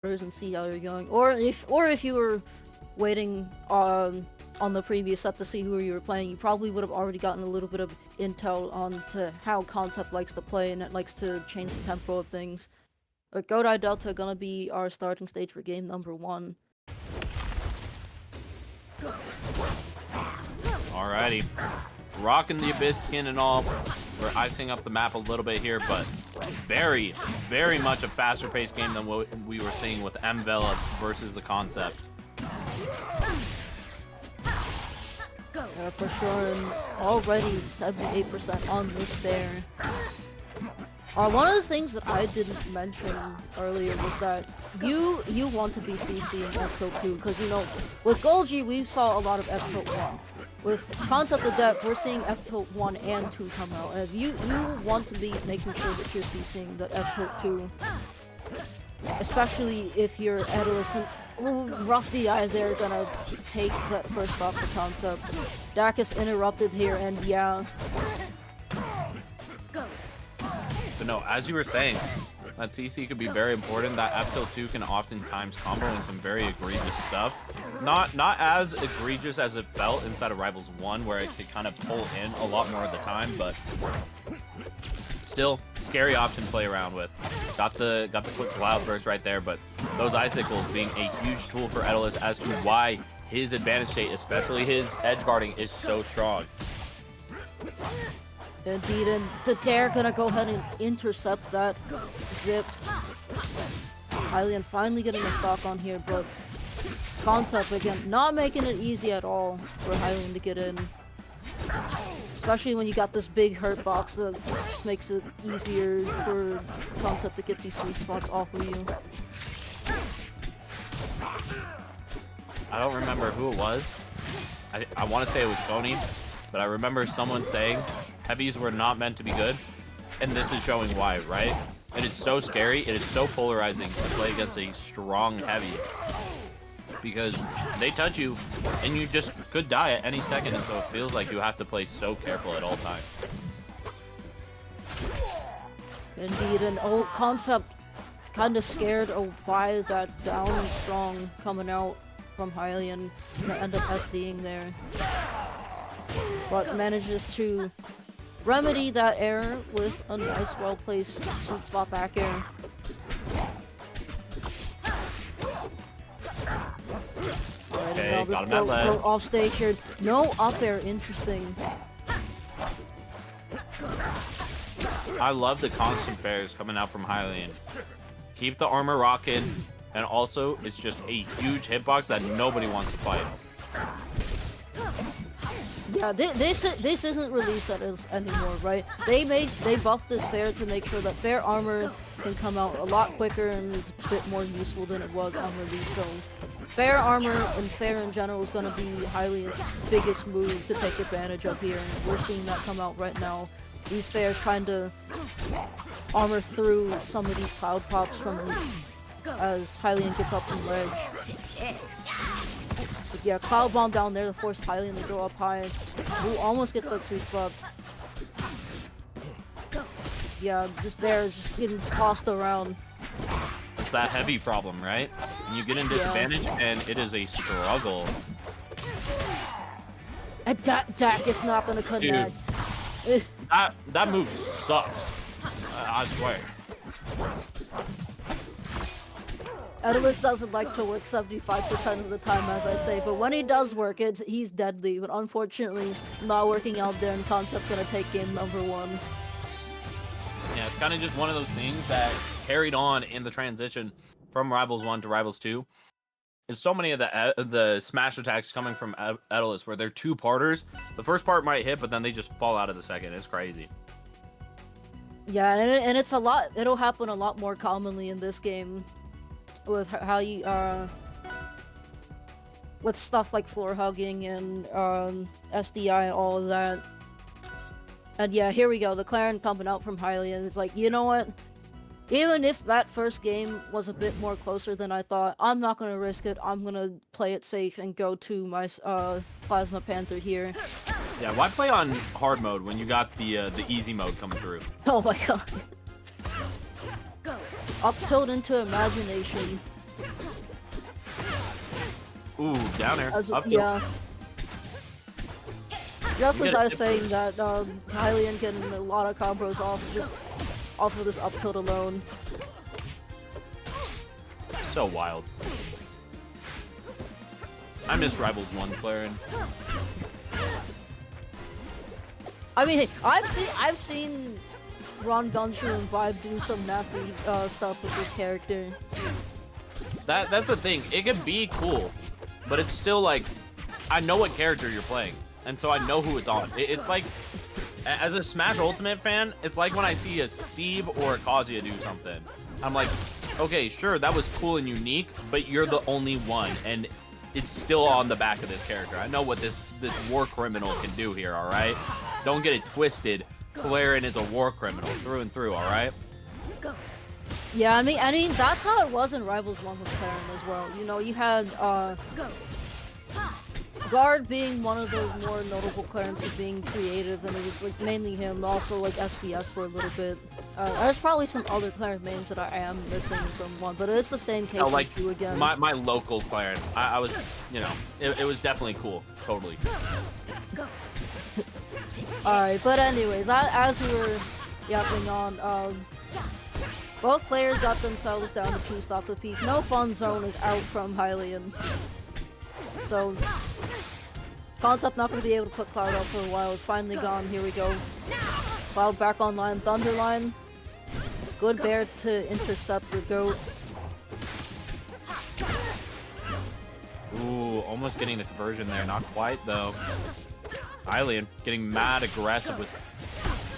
and see how you're going. Or if you were waiting on the previous set to see who you were playing, you probably would have already gotten a little bit of intel on to how Concept likes to play, and it likes to change the tempo of things. But Godai Delta gonna be our starting stage for game number 1. Alrighty. Rocking the Abyss skin and all. We're icing up the map a little bit here, but very, very much a faster paced game than what we were seeing with Envelop versus the Concept. Yeah, for sure, and already 78% on this bear. One of the things that I didn't mention earlier was that you want to be CC in F-Tilt 2, because, you know, with Golgi, we saw a lot of F-Tilt 1. With Concept of Depth, we're seeing F-Tilt 1 and 2 come out, and you want to be making sure that you're CCing that F-Tilt 2. Especially if you're Etalus, and rough DI, they're gonna take that first off the Concept. Dacus interrupted here, and yeah. But no, as you were saying, that CC could be very important. That F-Tilt 2 can oftentimes combo in some very egregious stuff. Not as egregious as it felt inside of Rivals 1, where it could kind of pull in a lot more of the time, but still scary option to play around with. Got the quick Cloud Burst right there, but those Icicles being a huge tool for Etalus as to why his advantage state, especially his edge guarding, is so strong. Indeed, and the Dare gonna go ahead and intercept that zip. Hylian finally getting a stock on here, but Concept again not making it easy at all for Hylian to get in. Especially when you got this big hurt box that just makes it easier for Concept to get these sweet spots off of you. I don't remember who it was. I want to say it was Phony, but I remember someone saying heavies were not meant to be good, and this is showing why, right? It is so scary, it is so polarizing to play against a strong heavy, because they touch you, and you just could die at any second, and so it feels like you have to play so careful at all times. Indeed, and old Concept kind of scared by that down and strong coming out from Hylian, gonna end up SDing there, but manages to remedy that error with a nice, well-placed sweet spot back air. Okay, now got this him that go ledge. off stage here. No up air, interesting. I love the constant bears coming out from Hylian. Keep the armor rocking, and also it's just a huge hitbox that nobody wants to fight. Yeah, this isn't released as anymore, right? They buffed this fair to make sure that fair armor can come out a lot quicker and is a bit more useful than it was on release. So fair armor and fair in general is going to be Hylian's biggest move to take advantage of here, and we're seeing that come out right now. These fairs trying to armor through some of these cloud pops from as Hylian gets up in ledge. But yeah, Cloud Bomb down there to force Hylian to go up high, who almost gets that sweet spot. Yeah, this bear is just getting tossed around. It's that heavy problem, right? And you get in disadvantage, and it is a struggle. And Dak is not gonna connect. Dude, that move sucks. I swear. Etalus doesn't like to work 75% of the time, as I say, but when he does work, he's deadly. But unfortunately, not working out there, and Concept gonna take game number 1. Yeah, it's kind of just one of those things that carried on in the transition from Rivals 1 to Rivals 2. Is so many of the smash attacks coming from Etalus where they're two-parters. The first part might hit, but then they just fall out of the second. It's crazy. Yeah, and it's a lot. It'll happen a lot more commonly in this game with how you with stuff like floor hugging and SDI and all of that. And yeah, here we go. The Claren pumping out from Hylian. It's like, you know what? Even if that first game was a bit more closer than I thought, I'm not gonna risk it. I'm gonna play it safe and go to my Plasma Panther here. Yeah, why play on hard mode when you got the easy mode coming through? Oh my god. Up tilt into imagination. Ooh, down air. Up tilt. Yeah. Just You as get I a was tip saying that Hylian getting a lot of combos off of this up tilt alone. So wild. I miss Rivals 1, Clarin. I mean, hey, I've seen Ron Gunsher and Vibe do some nasty stuff with this character. That's the thing. It can be cool, but it's still like, I know what character you're playing, and so I know who it's on. It's like, as a Smash Ultimate fan, it's like when I see a Steve or a Kazuya do something. I'm like, okay, sure, that was cool and unique, but you're the only one, and it's still on the back of this character. I know what this war criminal can do here, all right? Don't get it twisted. Clarin is a war criminal through and through, all right? Yeah, I mean that's how it was in Rivals 1 with Clarin as well. You know, you had Guard being one of the more notable Clarins for being creative, and it was like mainly him. Also like SBS for a little bit. There's probably some other Clarin mains that I am missing from 1, but it's the same case like with 2 again. My local Clarin, I was, you know, it was definitely cool, totally. Alright, but anyways, as we were yapping on, both players got themselves down to 2 stocks apiece. No fun zone is out from Hylian. So, Concept not going to be able to put Cloud up for a while. It's finally gone. Here we go. Cloud back online. Thunderline. Good bear to intercept the GOAT. Ooh, almost getting the conversion there. Not quite, though. Hylian getting mad aggressive with...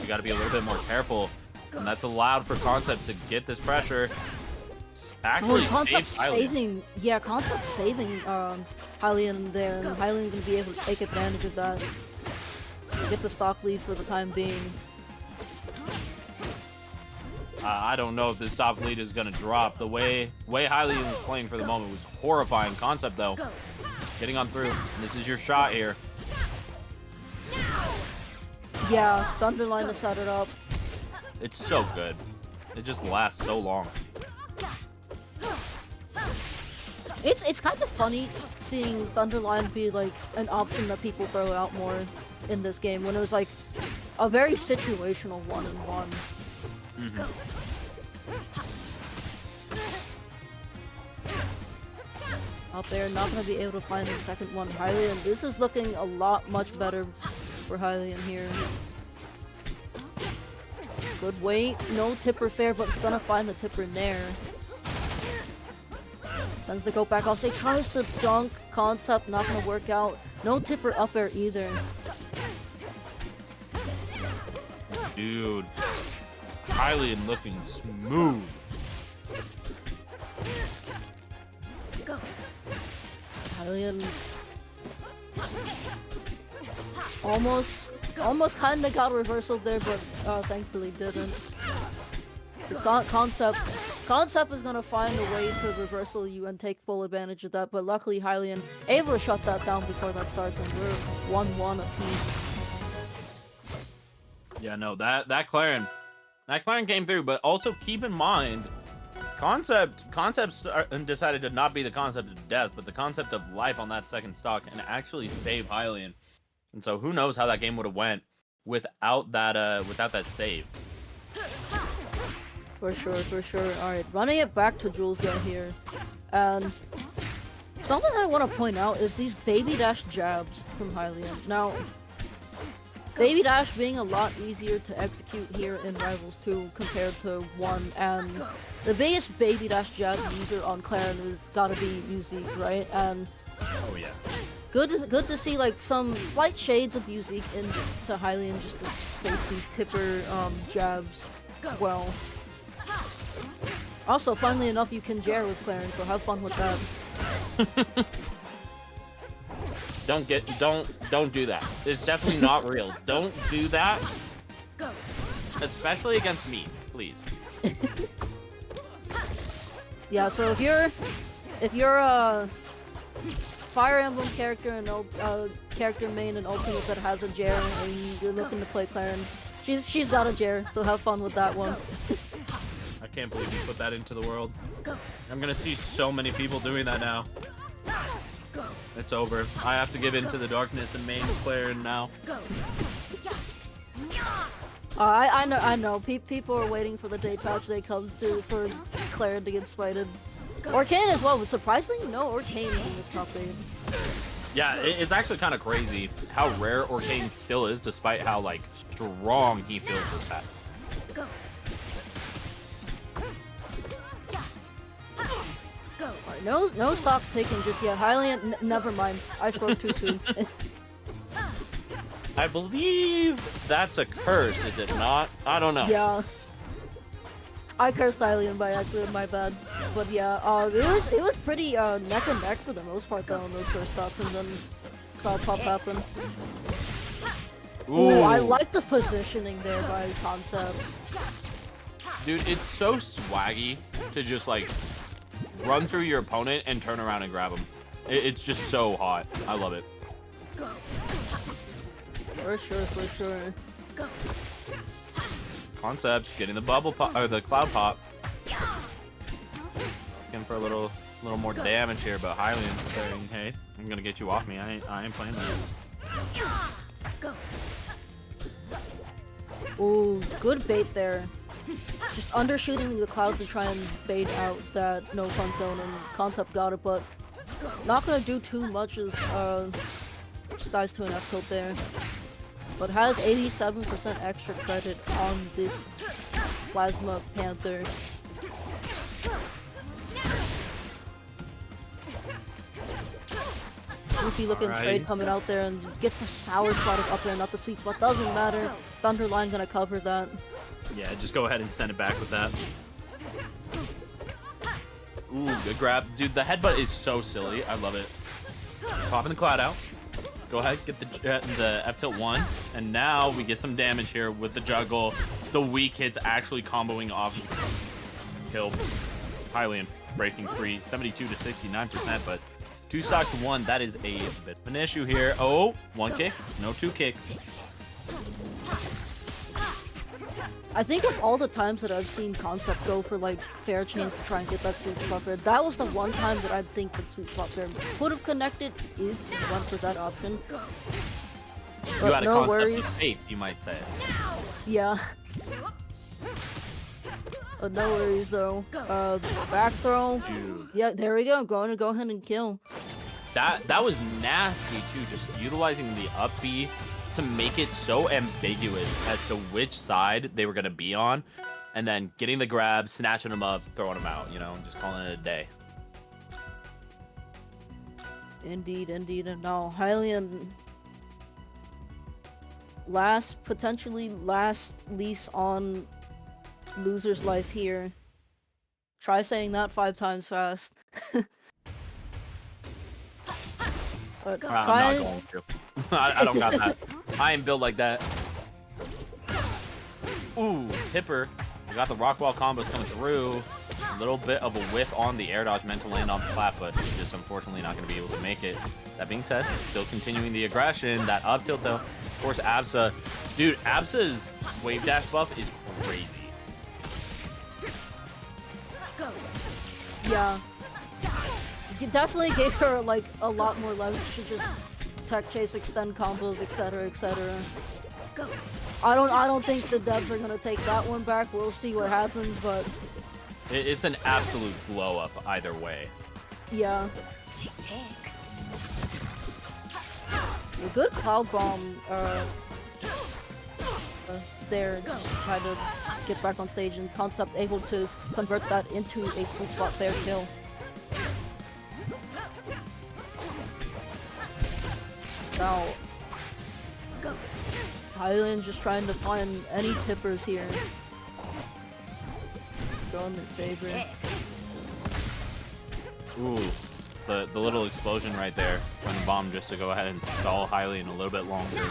You got to be a little bit more careful. And that's allowed for Concept to get this pressure. Actually, Concept saving... Yeah, Concept saving Hylian there. And Hylian going to be able to take advantage of that. Get the stock lead for the time being. I don't know if this top lead is going to drop. The way Hylian was playing for the moment was horrifying. Concept, though, getting on through. This is your shot here. Yeah, Thunderline to set it up. It's so good. It just lasts so long. It's kind of funny seeing Thunderline be like an option that people throw out more in this game when it was like a very situational 1-on-1. Out there, not going to be able to find the second one. Hylian, this is looking a lot much better for Hylian here. Good weight, no tipper fair, but it's going to find the tipper nair. Sends the goat back off stage, tries to dunk, Concept not going to work out. No tipper up air either. Dude, Hylian looking smooth. Hylian almost kind of got reversal there, but thankfully didn't. This Concept is gonna find a way to reversal you and take full advantage of that, but luckily Hylian able to shut that down before that starts, and we're 1-1 apiece. Yeah, no, that Clarin came through, but also keep in mind, Concept decided to not be the concept of death, but the concept of life on that second stock, and actually save Hylian. And so who knows how that game would have went without that save. For sure, for sure. Alright, running it back to Jules Gun here. And something I want to point out is these baby dash jabs from Hylian. Now, baby dash being a lot easier to execute here in Rivals 2 compared to 1, and the biggest baby dash jab user on Clarin has got to be Music, right? And oh yeah. good to see like some slight shades of Music into Hylian just to space these tipper jabs well. Also, funnily enough, you can Jair with Clarin, so have fun with that. Don't do that. It's definitely not real. Don't do that. Especially against me, please. Yeah, so if you're a Fire Emblem character and character main and ultimate that has a Jair and you're looking to play Clarin, she's got a Jair, so have fun with that one. can't believe you put that into the world. I'm gonna see so many people doing that now. It's over. I have to give in to the darkness and main Claire now. I know. People are waiting for the day patch day comes to for Claire to get spited. Arcane as well, but surprisingly, no Arcane in this top 8. Yeah, it's actually kind of crazy how rare Arcane still is, despite how like strong he feels this patch. Alright, no stocks taken just yet. Hylian, never mind. I spoke too soon. I believe that's a curse, is it not? I don't know. Yeah. I cursed Hylian by accident, my bad. But yeah, it was pretty neck and neck for the most part though in those first stocks, and then Cloud Pop happened. Ooh, I like the positioning there by Concept. Dude, it's so swaggy to just like run through your opponent and turn around and grab him. It's just so hot. I love it. For sure. Concept getting the bubble pop or the cloud pop. Looking for a little more damage here, but Hylian saying, "Hey, I'm gonna get you off me. I ain't playing that." Ooh, good bait there. Just undershooting the cloud to try and bait out that no fun zone, and Concept got it, but not gonna do too much as just dies to an F tilt there. But has 87% extra credit on this Plasma Panther. Goofy looking trade coming out there and gets the sour spot up there, not the sweet spot. Doesn't matter. Thunderline gonna cover that. Yeah, just go ahead and send it back with that. Ooh, good grab. Dude, the headbutt is so silly. I love it. Popping the cloud out. Go ahead, get the F-tilt 1, and now we get some damage here with the juggle. The weak hits actually comboing off. Kill. Hylian breaking free, 72 to 69%, but 2 stocks to 1, that is a bit of an issue here. Oh, 1 kick, no 2 kick. I think of all the times that I've seen Concept go for like fair chains to try and get that sweet spot there, that was the one time that I think that sweet spot there could have connected if you went for that option. You had a concept of faith, you might say. Yeah. No worries though. Back throw. Dude. Yeah, there we go. Going to go ahead and kill. That was nasty too, just utilizing the up B to make it so ambiguous as to which side they were going to be on, and then getting the grab, snatching them up, throwing them out, you know, just calling it a day. Indeed, and now Hylian potentially last lease on loser's life here. Try saying that 5 times fast. I'm not going to. I don't got that. I ain't built like that. Ooh, Tipper. We got the rock wall combos coming through. A little bit of a whiff on the air dodge meant to land on the flat, but he's just unfortunately not going to be able to make it. That being said, still continuing the aggression. That up tilt though. Of course, Absa. Dude, Absa's wave dash buff is crazy. Yeah. You definitely gave her like a lot more leverage to just tech chase, extend combos, etc., etc. I don't think the devs are gonna take that one back. We'll see what happens, but it's an absolute blow up either way. Yeah. A good cloud bomb there, just kind of get back on stage, and Concept able to convert that into a sweet spot fair kill. Now, Hylian just trying to find any tippers here. Go in their favor. Ooh, the little explosion right there from the bomb just to go ahead and stall Hylian a little bit longer.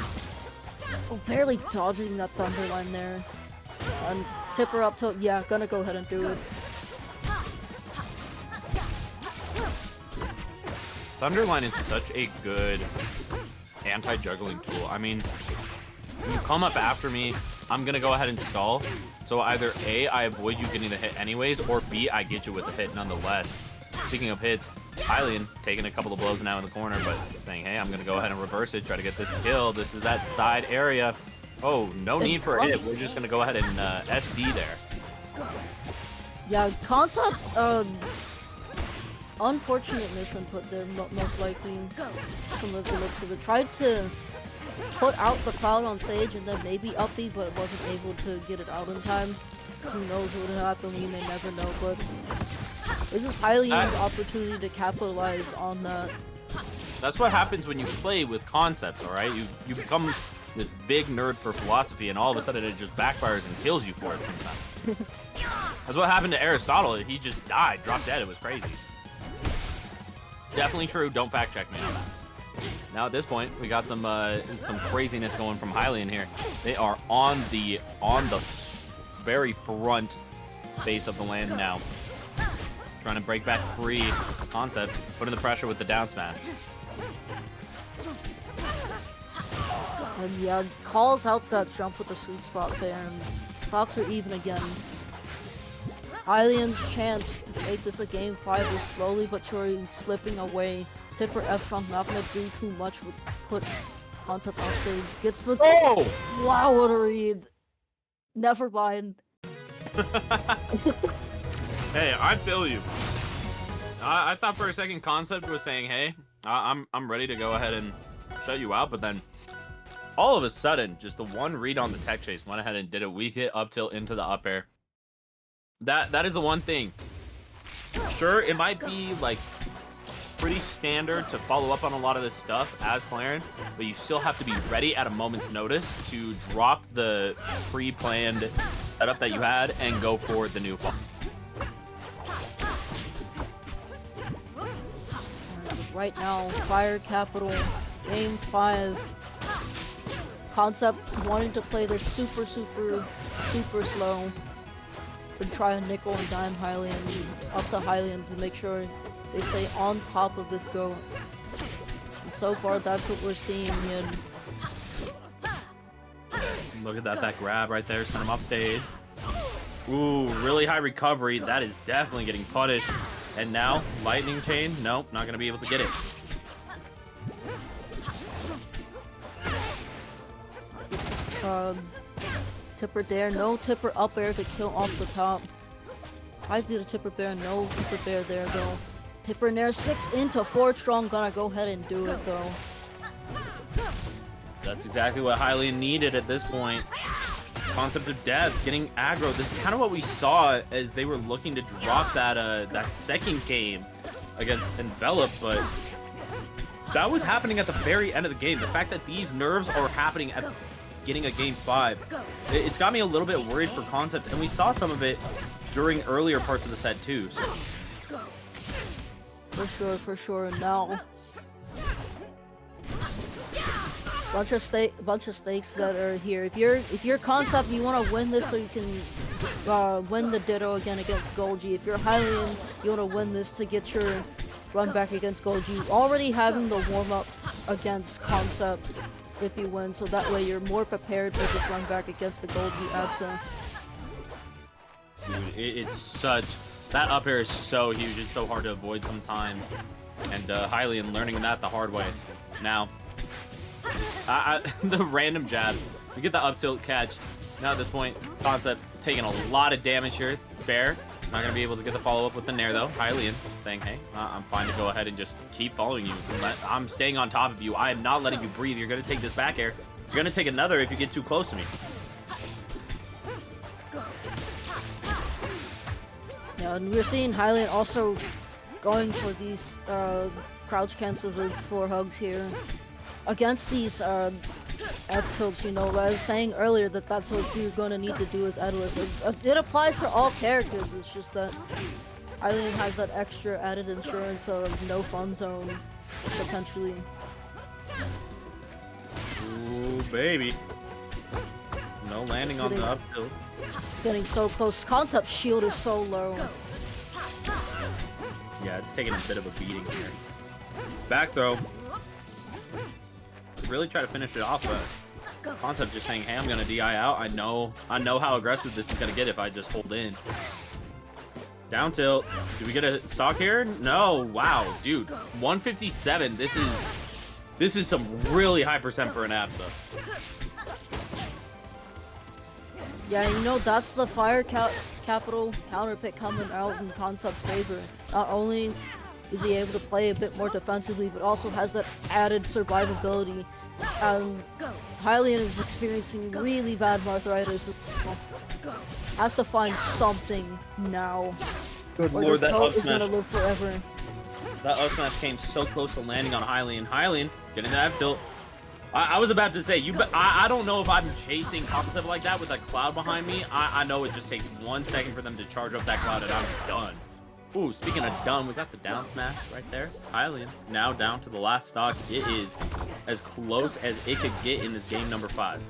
Oh, barely dodging that Thunderline there. And tipper up to, yeah, gonna go ahead and do it. Thunderline is such a good anti-juggling tool. I mean, you come up after me, I'm gonna go ahead and stall. So either A, I avoid you getting the hit anyways, or B, I get you with the hit nonetheless. Speaking of hits, Hylian taking a couple of blows now in the corner, but saying, hey, I'm going to go ahead and reverse it, try to get this kill. This is that side area. Oh, no need for it. We're just going to go ahead and SD there. Yeah, Concept, unfortunate misinput there, most likely, from the looks of it. Tried to put out the Cloud on stage and then maybe up B, but it wasn't able to get it out in time. Who knows what would happen, we may never know, but this is Hylian's opportunity to capitalize on that. That's what happens when you play with concepts, alright? You become this big nerd for philosophy, and all of a sudden it just backfires and kills you for it sometimes. That's what happened to Aristotle. He just died, dropped dead. It was crazy. Definitely true. Don't fact check me on that. Now at this point, we got some craziness going from Hylian here. They are on the very front face of the land now, trying to break back free. Concept putting the pressure with the down smash. And yeah, calls out that jump with the sweet spot there, and stocks are even again. Hylian's chance to take this a game 5 is slowly but surely slipping away. Tipper F Trump not gonna do too much with put Concept on stage. Gets the wow, what a read. Never mind. Hey, I feel you. I thought for a second Concept was saying, hey, I'm ready to go ahead and shut you out, but then all of a sudden, just the one read on the tech chase went ahead and did a weak hit up tilt into the up air. That is the one thing. Sure, it might be like pretty standard to follow up on a lot of this stuff as Clarence, but you still have to be ready at a moment's notice to drop the pre-planned setup that you had and go for the new fall. Right now, Fire Capital, game 5. Concept wanting to play this super slow. Then try a nickel and dime Hylian. It's up to Hylian to make sure they stay on top of this go. And so far, that's what we're seeing, Yin. Look at that grab right there, send him off stage. Ooh, really high recovery. That is definitely getting punished. And now, lightning chain. Nope, not gonna be able to get it. It's tipper dare, no tipper up air to kill off the top. Tries to do the tipper bear, no tipper bear there though. Tipper nair 6 into 4 strong, gonna go ahead and do it though. That's exactly what Hylian needed at this point. Concept of death, getting aggro. This is kind of what we saw as they were looking to drop that second game against Envelop, but that was happening at the very end of the game. The fact that these nerves are happening at getting a game 5, it's got me a little bit worried for Concept, and we saw some of it during earlier parts of the set too. So for sure. Now bunch of stakes that are here. If you're Concept, you want to win this so you can win the Ditto again against Golgi. If you're Hylian, you want to win this to get your run back against Golgi. Already having the warm up against Concept if you win, so that way you're more prepared for this run back against the Golgi Absa. Dude, it's such, that up air is so huge. It's so hard to avoid sometimes, and Hylian learning that the hard way. Now, the random jabs. We get the up tilt catch. Now at this point, Concept taking a lot of damage here. Bear, not going to be able to get the follow-up with the nair though. Hylian saying, hey, I'm fine to go ahead and just keep following you. I'm staying on top of you. I am not letting you breathe. You're going to take this back air. You're going to take another if you get too close to me. Yeah, and we're seeing Hylian also going for these crouch cancels with 4 hugs here. Against these F-tilts, you know, I was saying earlier that that's what you're going to need to do as Etalus. It applies to all characters, it's just that Hylian has that extra added insurance of no fun zone, potentially. Ooh, baby. No landing on the up tilt. It's getting so close. Concept shield is so low. Yeah, it's taking a bit of a beating here. Back throw. Really try to finish it off, but Concept just saying, hey, I'm gonna DI out. I know how aggressive this is gonna get if I just hold in. Down tilt. Do we get a stock here? No. Wow, dude. 157. This is some really high percent for an Absa. Yeah, you know, that's the fire capital counter pick coming out in Concept's favor. Not only is he able to play a bit more defensively, but also has that added survivability. Hylian is experiencing really bad arthritis. Has to find something now. Good or lord, this that coat up is gonna smash. live forever. That up smash came so close to landing on Hylian. Hylian getting the F tilt. I was about to say, I don't know if I'm chasing Concept like that with a cloud behind me. I know it just takes 1 second for them to charge up that cloud and I'm done. Ooh, speaking of done, we got the down smash right there. Hylian now down to the last stock. It is as close as it could get in this game number 5.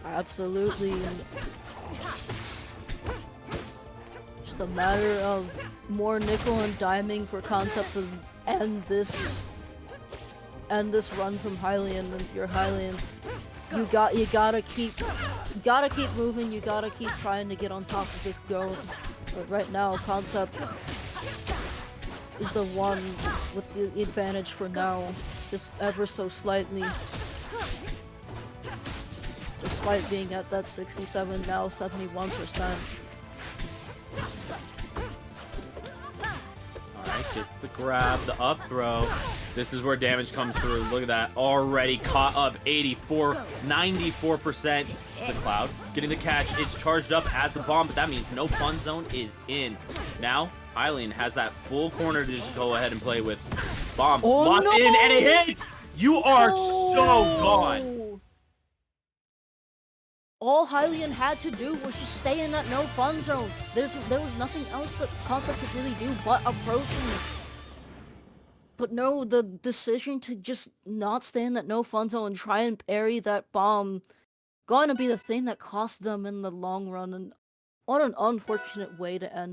Absolutely. Just a matter of more nickel and diming for Concept to end this run from Hylian. And if you're Hylian, you gotta keep moving. You gotta keep trying to get on top of this goat. But right now, Concept is the one with the advantage for now, just ever so slightly. Despite being at that 67, now 71%. Alright, gets the grab, the up throw. This is where damage comes through. Look at that. Already caught up 84, 94%. The cloud getting the catch. It's charged up as the bomb, but that means no fun zone is in. Now, Hylian has that full corner to just go ahead and play with. Bomb locked in and it hits! You are so gone. All Hylian had to do was just stay in that no fun zone. There was nothing else that Concept could really do but approach him. But no, the decision to just not stay in that no fun zone and try and parry that bomb going to be the thing that cost them in the long run, and what an unfortunate way to end